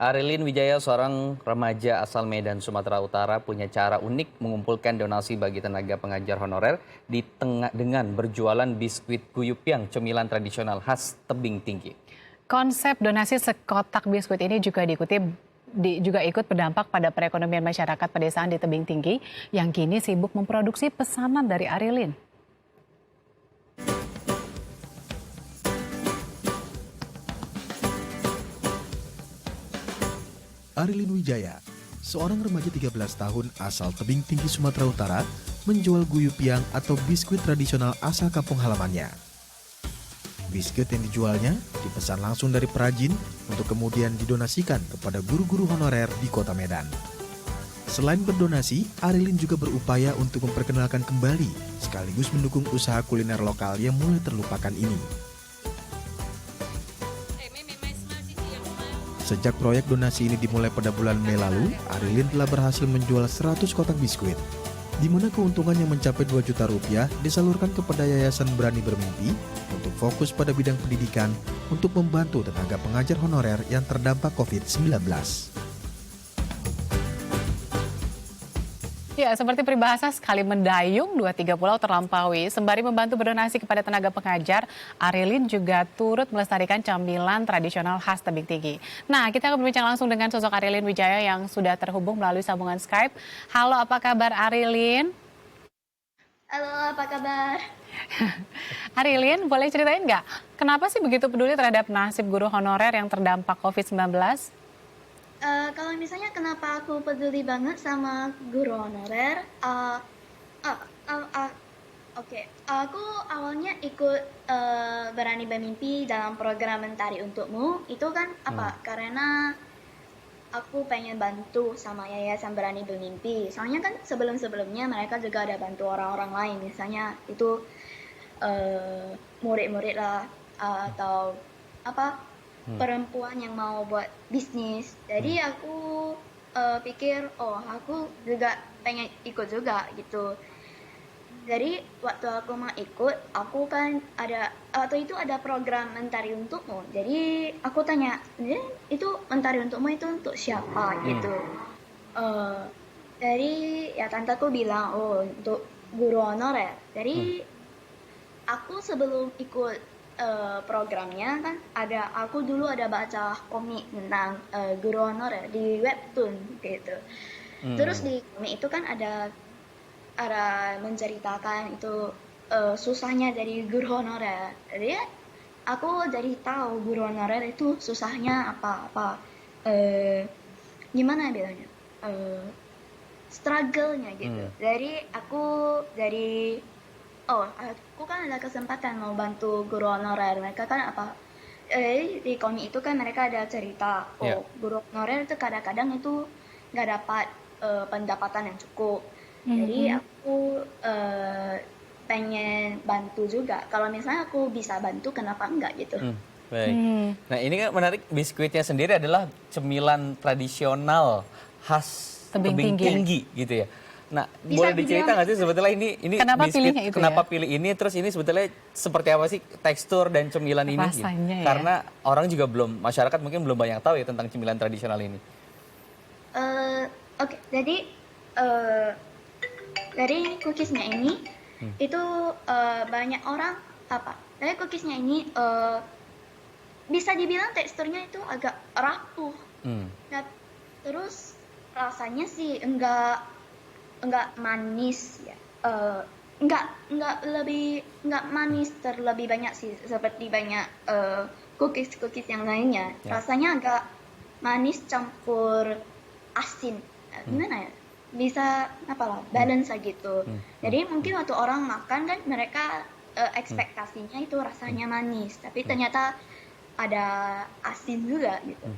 Arilin Wijaya, seorang remaja asal Medan, Sumatera Utara, punya cara unik mengumpulkan donasi bagi tenaga pengajar honorer dengan berjualan biskuit guyupyang, cemilan tradisional khas tebing tinggi. Konsep donasi sekotak biskuit ini juga ikut berdampak pada perekonomian masyarakat pedesaan di tebing tinggi yang kini sibuk memproduksi pesanan dari Arilin. Arilin Wijaya, seorang remaja 13 tahun asal tebing tinggi Sumatera Utara, menjual guyupyang atau biskuit tradisional asal kampung halamannya. Biskuit yang dijualnya dipesan langsung dari perajin untuk kemudian didonasikan kepada guru-guru honorer di kota Medan. Selain berdonasi, Arilin juga berupaya untuk memperkenalkan kembali sekaligus mendukung usaha kuliner lokal yang mulai terlupakan ini. Sejak proyek donasi ini dimulai pada bulan Mei lalu, Arilin telah berhasil menjual 100 kotak biskuit, di mana keuntungan yang mencapai 2 juta rupiah disalurkan kepada Yayasan Berani Bermimpi untuk fokus pada bidang pendidikan untuk membantu tenaga pengajar honorer yang terdampak COVID-19. Ya, seperti peribahasa sekali mendayung, 2-3 pulau terlampaui. Sembari membantu berdonasi kepada tenaga pengajar, Arilin juga turut melestarikan camilan tradisional khas tebing tinggi. Nah, kita akan berbincang langsung dengan sosok Arilin Wijaya yang sudah terhubung melalui sambungan Skype. Halo, apa kabar Arilin? Halo, apa kabar? Arilin, boleh ceritain nggak? Kenapa sih begitu peduli terhadap nasib guru honorer yang terdampak COVID-19? Kalau misalnya kenapa aku peduli banget sama guru honorer, oke. Aku awalnya ikut Berani Bermimpi dalam program Mentari Untukmu. Itu kan karena aku pengen bantu sama Yayasan Berani Bermimpi. Soalnya kan sebelum-sebelumnya mereka juga ada bantu orang-orang lain. Misalnya itu murid-murid lah atau perempuan yang mau buat bisnis. Jadi aku pikir, aku juga pengen ikut juga gitu. Jadi waktu aku mau ikut, aku kan waktu itu ada program Mentari Untukmu. Jadi aku tanya, itu Mentari Untukmu itu untuk siapa gitu. Jadi ya tanteku bilang, untuk guru honorer. Jadi aku sebelum ikut programnya kan aku dulu ada baca komik tentang guru honorer di webtoon gitu. Terus di komik itu kan ada menceritakan itu susahnya dari guru honorer. Jadi aku jadi tahu guru honorer itu susahnya apa gimana bilangnya, struggle-nya gitu. Jadi aku kan ada kesempatan mau bantu guru honorer. Mereka kan di komik itu kan mereka ada cerita, guru honorer itu kadang-kadang itu nggak dapat pendapatan yang cukup. Jadi aku pengen bantu juga. Kalau misalnya aku bisa bantu, kenapa enggak gitu. Baik. Nah, ini kan menarik, biskuitnya sendiri adalah cemilan tradisional khas tebing tinggi gitu ya. Nah, Bisa boleh dicerita nggak sih sebetulnya ini kenapa biskuit, pilihnya itu kenapa ya? pilih ini, terus ini sebetulnya seperti apa sih tekstur dan cemilan ini? Rasanya ya. Karena orang juga masyarakat mungkin belum banyak tahu ya tentang cemilan tradisional ini. Oke, jadi dari cookiesnya ini itu banyak orang dari cookiesnya ini bisa dibilang teksturnya itu agak rapuh. Nah, terus rasanya sih enggak manis ya, enggak manis terlebih banyak sih seperti banyak cookies yang lainnya. Rasanya agak manis campur asin. Gimana ya, bisa balance gitu. Jadi mungkin waktu orang makan kan mereka ekspektasinya itu rasanya manis, tapi ternyata ada asin juga gitu.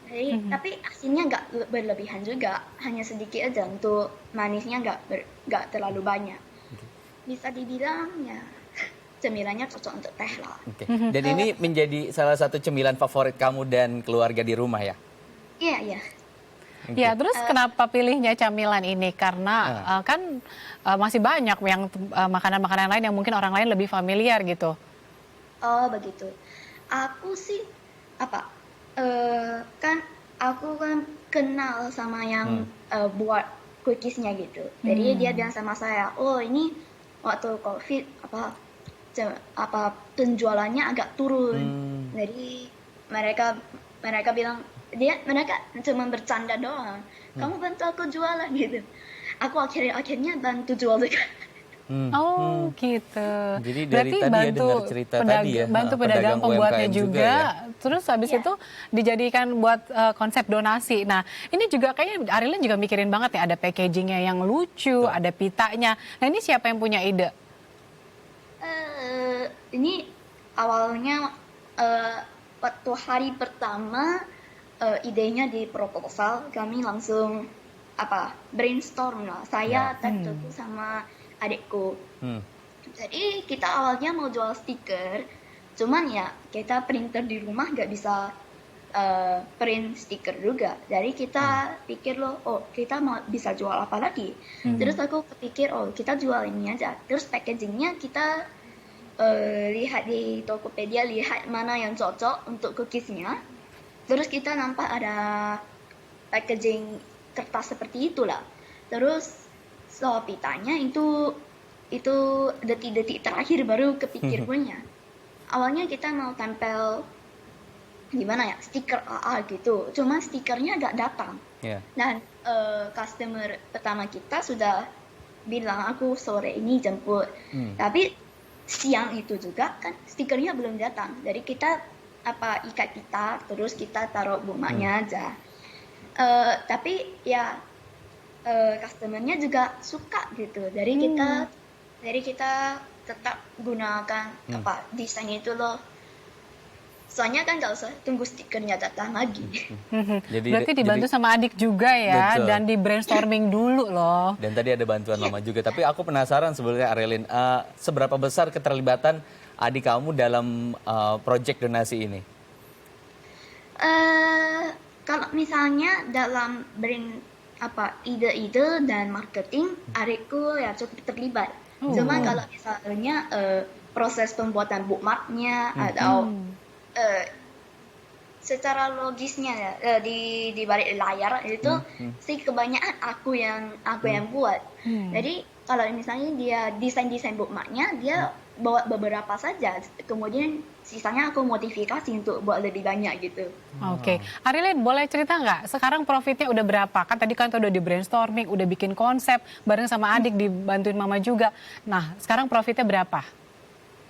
Jadi, tapi asinnya nggak berlebihan juga, hanya sedikit aja, untuk manisnya nggak terlalu banyak. Bisa dibilang ya cemilannya cocok untuk teh lah. Dan ini menjadi salah satu cemilan favorit kamu dan keluarga di rumah ya? Iya. Ya, terus kenapa pilihnya camilan ini? Karena kan masih banyak yang makanan-makanan lain yang mungkin orang lain lebih familiar gitu. Oh begitu. Aku sih kan aku kan kenal sama yang buat cookiesnya gitu. Jadi dia bilang sama saya, oh ini waktu COVID apa penjualannya agak turun. Jadi mereka bilang mereka cuma bercanda doang. Kamu bantu aku jualan gitu. Aku akhirnya bantu jual juga. Oh gitu. Jadi dari Berarti tadi ya bantu dengar cerita tadi ya, bantu pedagang pedagang pembuatnya UMKM juga juga. ya. Terus habis Iya. itu dijadikan buat konsep donasi. Nah ini juga kayaknya Arilin juga mikirin banget ya, ada packagingnya yang lucu, ada pitanya. Nah ini siapa yang punya ide? Ini awalnya waktu hari pertama idenya di proposal kami langsung brainstorm lah. Saya tentu sama adikku. Jadi kita awalnya mau jual stiker, cuman ya kita printer di rumah nggak bisa print stiker juga. Jadi kita pikir loh, oh kita mau bisa jual apa lagi? Terus aku kepikir, oh kita jual ini aja. Terus packagingnya kita lihat di Tokopedia, lihat mana yang cocok untuk cookiesnya. Terus kita nampak ada packaging kertas seperti itulah. Terus soal pitanya itu detik-detik terakhir baru kepikir punya. Awalnya kita mau tempel gimana ya, stiker AA gitu. Cuma stikernya agak datang. Yeah. Dan customer pertama kita sudah bilang aku sore ini jemput. Tapi siang itu juga kan stikernya belum datang. Jadi kita ikat pita terus kita taruh bunganya aja. Tapi ya customernya juga suka gitu. Jadi kita tetap gunakan desain itu loh. Soalnya kan nggak usah tunggu stikernya datang lagi. Berarti dibantu sama adik juga ya, Betul. dan di brainstorming dulu loh. Dan tadi ada bantuan mama juga. Tapi aku penasaran sebenarnya Arilin, seberapa besar keterlibatan adik kamu dalam proyek donasi ini? Kalau misalnya dalam ide-ide dan marketing, adikku ya cukup terlibat. Cuma kalau misalnya proses pembuatan bookmarknya atau secara logisnya ya di balik layar itu sih kebanyakan aku yang buat. Jadi kalau misalnya dia desain bookmarknya dia bawa beberapa saja, kemudian sisanya aku modifikasi untuk buat lebih banyak gitu. Oke. Arilin, boleh cerita nggak sekarang profitnya udah berapa? Kan tadi kan udah di brainstorming, udah bikin konsep bareng sama adik, dibantuin mama juga. Nah sekarang profitnya berapa?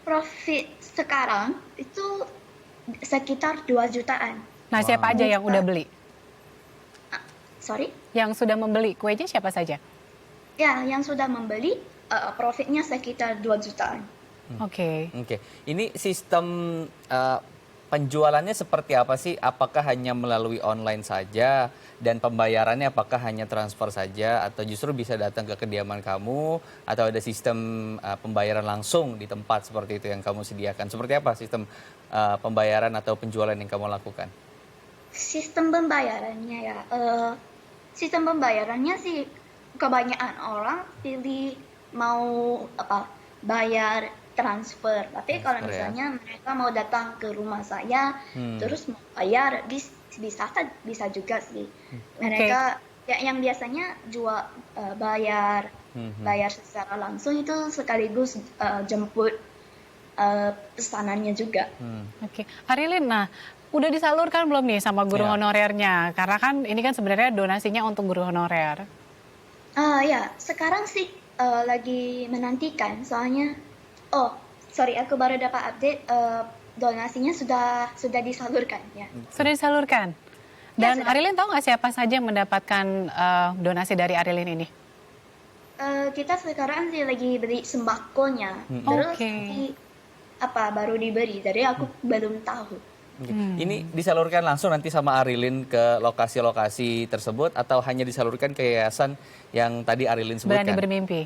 Profit sekarang itu sekitar 2 jutaan. Nah siapa aja yang udah beli? Sorry? Yang sudah membeli kuenya siapa saja? Ya, yang sudah membeli profitnya sekitar 2 jutaan. Oke. Ini sistem penjualannya seperti apa sih? Apakah hanya melalui online saja dan pembayarannya apakah hanya transfer saja atau justru bisa datang ke kediaman kamu atau ada sistem pembayaran langsung di tempat seperti itu yang kamu sediakan? Seperti apa sistem pembayaran atau penjualan yang kamu lakukan? Sistem pembayarannya ya, sistem pembayarannya sih kebanyakan orang pilih mau bayar transfer. Tapi kalau misalnya mereka mau datang ke rumah saya terus mau bayar bisa juga sih. Mereka yang biasanya jual bayar secara langsung itu sekaligus jemput pesanannya juga. Oke. Arilin, nah udah disalurkan belum nih sama guru honorernya? Karena kan ini kan sebenarnya donasinya untuk guru honorer. Ya, sekarang sih lagi menantikan. Soalnya, aku baru dapat update donasinya sudah disalurkan ya. Sudah disalurkan. Dan ya, Arilin tahu nggak siapa saja yang mendapatkan donasi dari Arilin ini? Kita sekarang sih lagi beli sembakonya. Terus baru diberi. Jadi aku belum tahu. Ini disalurkan langsung nanti sama Arilin ke lokasi-lokasi tersebut atau hanya disalurkan ke yayasan yang tadi Arilin sebutkan? Berani Bermimpi.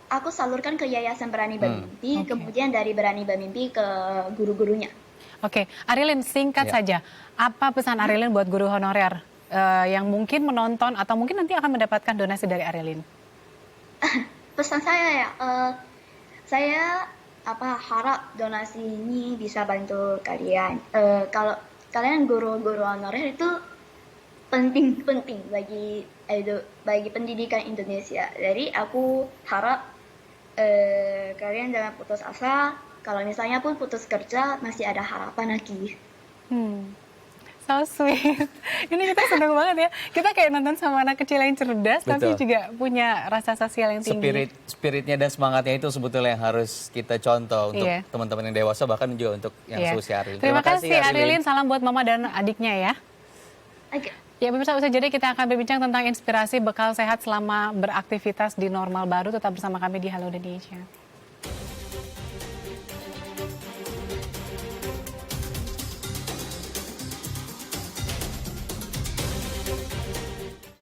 Aku salurkan ke Yayasan Berani Bermimpi, kemudian dari Berani Bermimpi ke guru-gurunya. Oke, Arilin singkat saja. Apa pesan Arilin buat guru honorer yang mungkin menonton atau mungkin nanti akan mendapatkan donasi dari Arilin? Pesan saya ya, saya harap donasi ini bisa bantu kalian. kalian guru-guru honorer itu penting bagi pendidikan Indonesia. Jadi aku harap kalian jangan putus asa. Kalau misalnya pun putus kerja masih ada harapan lagi. So sweet. Ini kita senang banget ya. Kita kayak nonton sama anak kecil yang cerdas, tapi Betul. juga punya rasa sosial yang tinggi. Spiritnya dan semangatnya itu sebetulnya yang harus kita contoh untuk Iya. teman-teman yang dewasa, bahkan juga untuk yang Iya. seusia Arilin. Terima kasih Arilin, salam buat mama dan adiknya ya. Oke. Ya pemirsa, usai jeda kita akan berbincang tentang inspirasi bekal sehat selama beraktivitas di normal baru. Tetap bersama kami di Halo Indonesia.